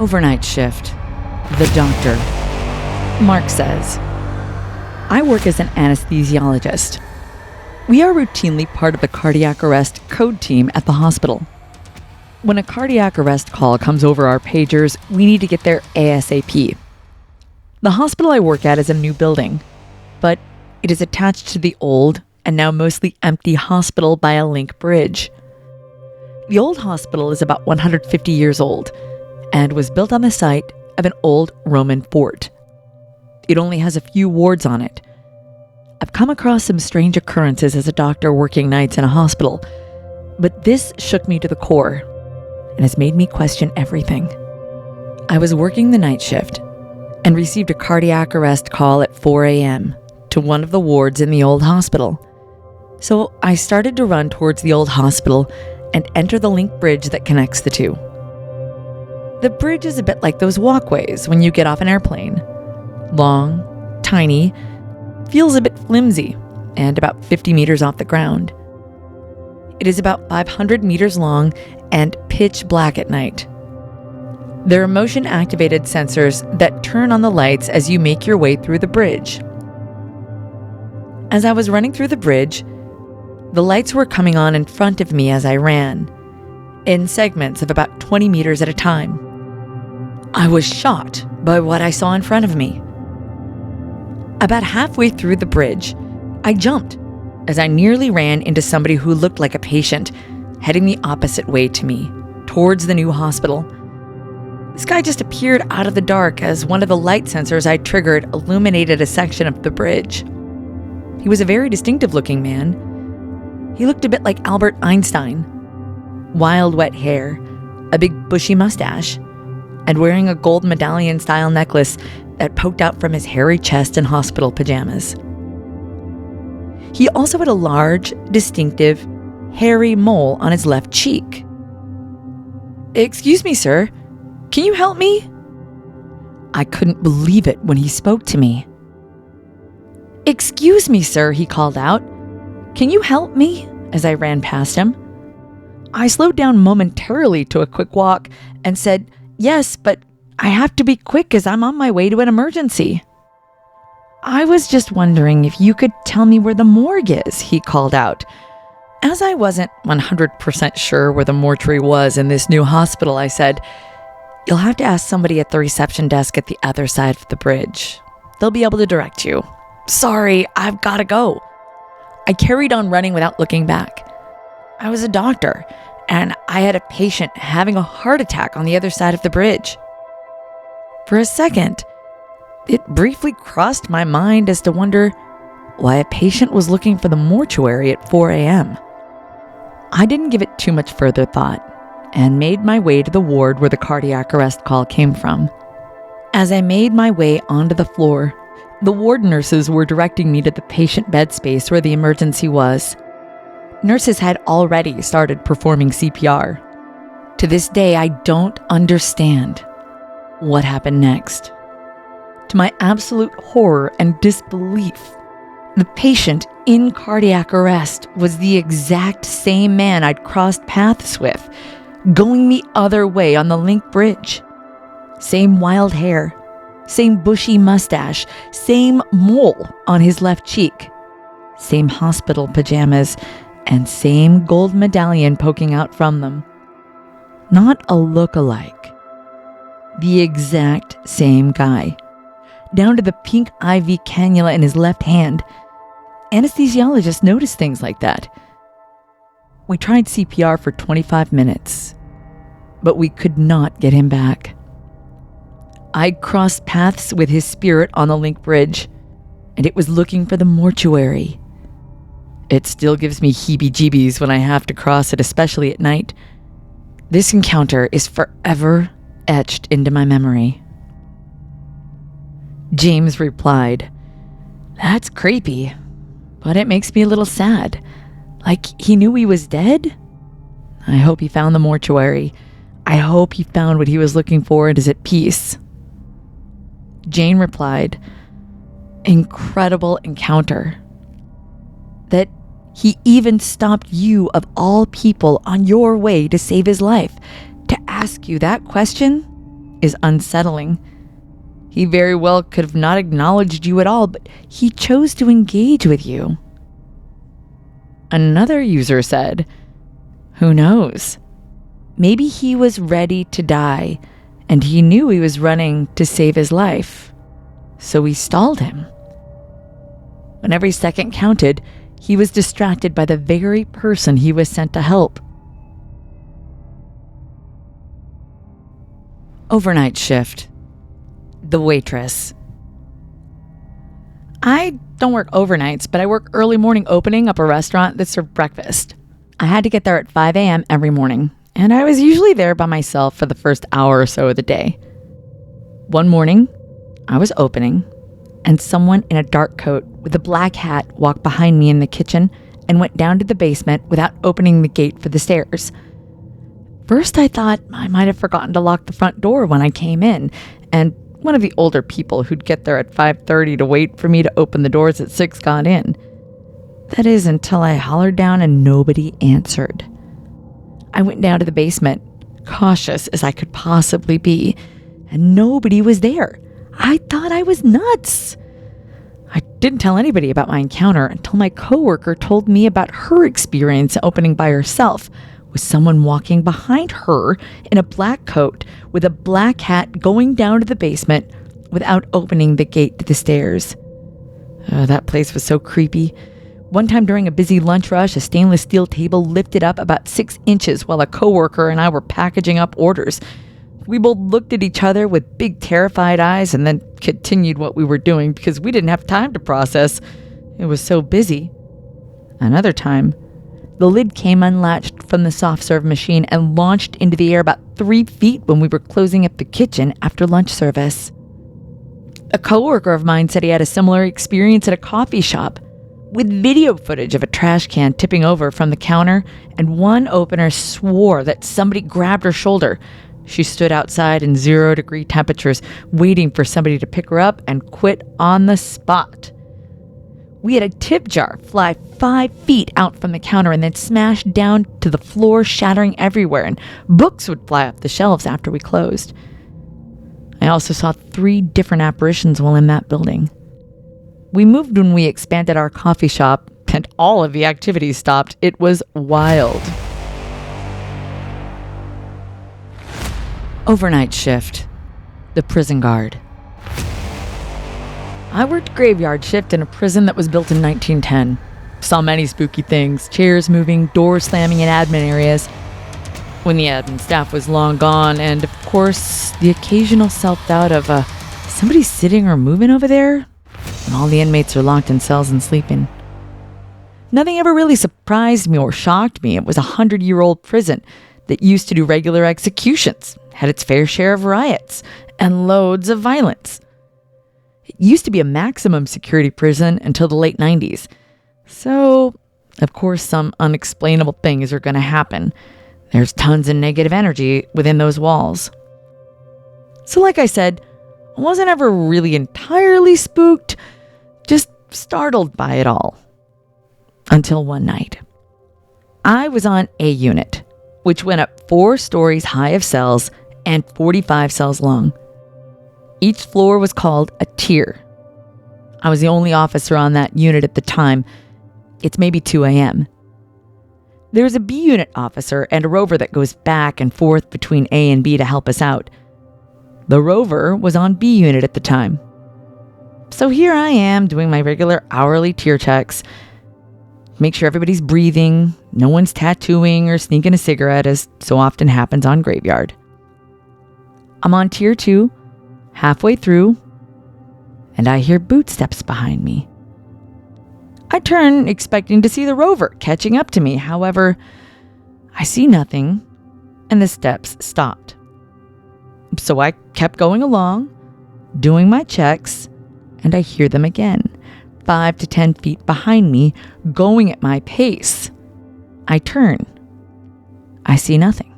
Overnight shift. The doctor. Mark says, I work as an anesthesiologist. We are routinely part of the cardiac arrest code team at the hospital. When a cardiac arrest call comes over our pagers, we need to get there ASAP. The hospital I work at is a new building, but it is attached to the old and now mostly empty hospital by a link bridge. The old hospital is about 150 years old and was built on the site of an old Roman fort. It only has a few wards on it. I've come across some strange occurrences as a doctor working nights in a hospital, but this shook me to the core and has made me question everything. I was working the night shift and received a cardiac arrest call at 4 a.m. to one of the wards in the old hospital. So I started to run towards the old hospital and enter the link bridge that connects the two. The bridge is a bit like those walkways when you get off an airplane. Long, tiny, feels a bit flimsy, and about 50 meters off the ground. It is about 500 meters long and pitch black at night. There are motion-activated sensors that turn on the lights as you make your way through the bridge. As I was running through the bridge, the lights were coming on in front of me as I ran, in segments of about 20 meters at a time. I was shocked by what I saw in front of me. About halfway through the bridge, I jumped as I nearly ran into somebody who looked like a patient, heading the opposite way to me, towards the new hospital. This guy just appeared out of the dark as one of the light sensors I triggered illuminated a section of the bridge. He was a very distinctive-looking man. He looked a bit like Albert Einstein. Wild wet hair, a big bushy mustache, and wearing a gold medallion-style necklace that poked out from his hairy chest in hospital pajamas. He also had a large, distinctive, hairy mole on his left cheek. "Excuse me, sir. Can you help me?" I couldn't believe it when he spoke to me. "Excuse me, sir," he called out. "Can you help me?" as I ran past him. I slowed down momentarily to a quick walk and said, "Yes, but I have to be quick as I'm on my way to an emergency." "I was just wondering if you could tell me where the morgue is," he called out. As I wasn't 100% sure where the mortuary was in this new hospital, I said, "You'll have to ask somebody at the reception desk at the other side of the bridge. They'll be able to direct you. Sorry, I've got to go." I carried on running without looking back. I was a doctor, and I had a patient having a heart attack on the other side of the bridge. For a second, it briefly crossed my mind as to wonder why a patient was looking for the mortuary at 4 a.m. I didn't give it too much further thought and made my way to the ward where the cardiac arrest call came from. As I made my way onto the floor, the ward nurses were directing me to the patient bed space where the emergency was. Nurses had already started performing CPR. To this day, I don't understand what happened next. To my absolute horror and disbelief, the patient in cardiac arrest was the exact same man I'd crossed paths with, going the other way on the link bridge. Same wild hair, same bushy mustache, same mole on his left cheek, same hospital pajamas, and same gold medallion poking out from them. Not a look-alike. The exact same guy, down to the pink IV cannula in his left hand. Anesthesiologists notice things like that. We tried CPR for 25 minutes, but we could not get him back. I crossed paths with his spirit on the link bridge, and it was looking for the mortuary. It still gives me heebie-jeebies when I have to cross it, especially at night. This encounter is forever etched into my memory. James replied, "That's creepy, but it makes me a little sad. Like he knew he was dead? I hope he found the mortuary. I hope he found what he was looking for and is at peace." Jane replied, "Incredible encounter. That he even stopped you of all people on your way to save his life. To ask you that question is unsettling. He very well could have not acknowledged you at all, but he chose to engage with you. Another user said, "Who knows? Maybe he was ready to die, and he knew he was running to save his life, so we stalled him. When every second counted, he was distracted by the very person he was sent to help." Overnight shift. The waitress. I don't work overnights, but I work early morning opening up a restaurant that served breakfast. I had to get there at 5 a.m. every morning, and I was usually there by myself for the first hour or so of the day. One morning, I was opening, and someone in a dark coat with a black hat walked behind me in the kitchen and went down to the basement without opening the gate for the stairs. First, I thought I might have forgotten to lock the front door when I came in, and one of the older people who'd get there at 5:30 to wait for me to open the doors at 6 got in. That is, until I hollered down and nobody answered. I went down to the basement, cautious as I could possibly be, and nobody was there. I thought I was nuts. I didn't tell anybody about my encounter until my coworker told me about her experience opening by herself, with someone walking behind her in a black coat with a black hat going down to the basement without opening the gate to the stairs. That place was so creepy. One time during a busy lunch rush, a stainless steel table lifted up about 6 inches while a coworker and I were packaging up orders. We both looked at each other with big terrified eyes and then continued what we were doing because we didn't have time to process. It was so busy. Another time, the lid came unlatched from the soft serve machine and launched into the air about 3 feet when we were closing up the kitchen after lunch service. A coworker of mine said he had a similar experience at a coffee shop, with video footage of a trash can tipping over from the counter, and one opener swore that somebody grabbed her shoulder. She stood outside in 0-degree temperatures, waiting for somebody to pick her up and quit on the spot. We had a tip jar fly 5 feet out from the counter and then smash down to the floor, shattering everywhere, and books would fly off the shelves after we closed. I also saw 3 different apparitions while in that building. We moved when we expanded our coffee shop, and all of the activities stopped. It was wild. Overnight shift. The prison guard. I worked graveyard shift in a prison that was built in 1910. Saw many spooky things, chairs moving, doors slamming in admin areas, when the admin staff was long gone, and of course, the occasional self-doubt of, somebody sitting or moving over there? And all the inmates are locked in cells and sleeping. Nothing ever really surprised me or shocked me. It was a 100-year-old prison that used to do regular executions, had its fair share of riots, and loads of violence. It used to be a maximum security prison until the late 90s. So, of course, some unexplainable things are going to happen. There's tons of negative energy within those walls. So like I said, I wasn't ever really entirely spooked, just startled by it all. Until one night. I was on A unit, which went up 4 stories high of cells and 45 cells long. Each floor was called a tier. I was the only officer on that unit at the time. It's maybe 2 a.m. There's a B unit officer and a rover that goes back and forth between A and B to help us out. The rover was on B unit at the time. So here I am doing my regular hourly tier checks. Make sure everybody's breathing, no one's tattooing or sneaking a cigarette, as so often happens on graveyard. I'm on tier 2, halfway through, and I hear boot steps behind me. I turn, expecting to see the rover catching up to me. However, I see nothing, and the steps stopped. So I kept going along, doing my checks, and I hear them again, 5 to 10 feet behind me, going at my pace. I turn. I see nothing.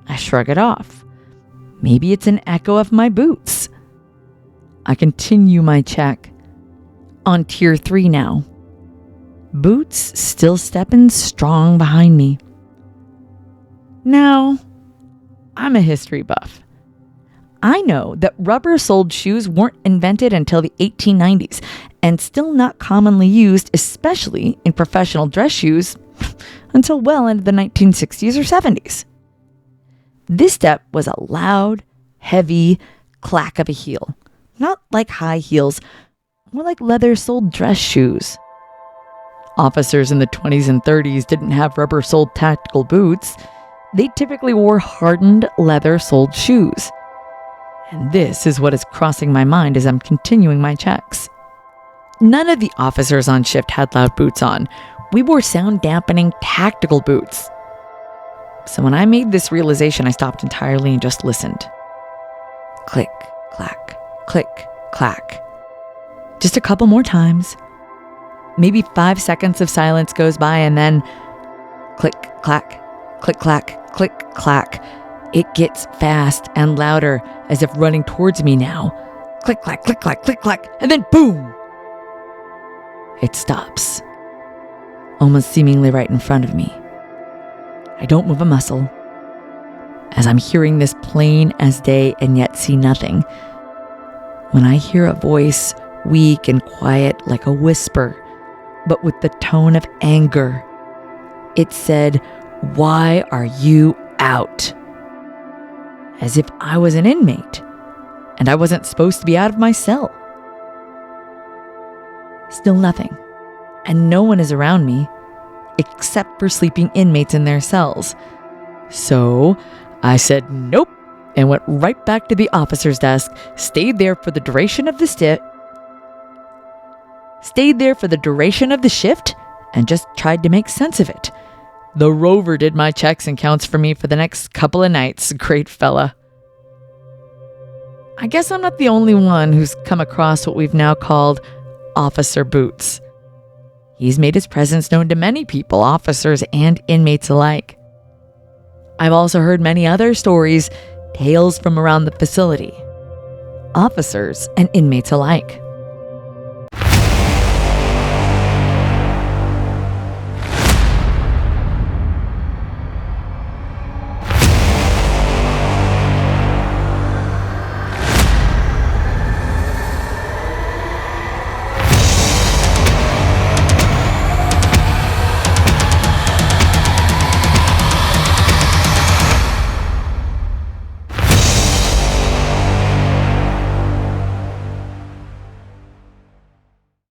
I shrug it off. Maybe it's an echo of my boots. I continue my check. On tier 3 now. Boots still stepping strong behind me. Now, I'm a history buff. I know that rubber-soled shoes weren't invented until the 1890s and still not commonly used, especially in professional dress shoes, until well into the 1960s or 70s. This step was a loud, heavy clack of a heel. Not like high heels, more like leather-soled dress shoes. Officers in the 20s and 30s didn't have rubber-soled tactical boots. They typically wore hardened leather-soled shoes. And this is what is crossing my mind as I'm continuing my checks. None of the officers on shift had loud boots on. We wore sound-dampening tactical boots. So when I made this realization, I stopped entirely and just listened. Click, clack, click, clack. Just a couple more times. Maybe 5 seconds of silence goes by and then click, clack, click, clack, click, clack. It gets fast and louder as if running towards me now. Click, clack, click, clack, click, clack, and then boom! It stops, almost seemingly right in front of me. I don't move a muscle, as I'm hearing this plain as day and yet see nothing. When I hear a voice, weak and quiet like a whisper, but with the tone of anger, it said, "Why are you out?" As if I was an inmate, and I wasn't supposed to be out of my cell. Still nothing, and no one is around me, except for sleeping inmates in their cells. So I said nope, and went right back to the officer's desk, stayed there for the duration of the shift, and just tried to make sense of it. The Rover did my checks and counts for me for the next couple of nights. Great fella. I guess I'm not the only one who's come across what we've now called officer boots. He's made his presence known to many people, officers and inmates alike. I've also heard many other stories, tales from around the facility, officers and inmates alike.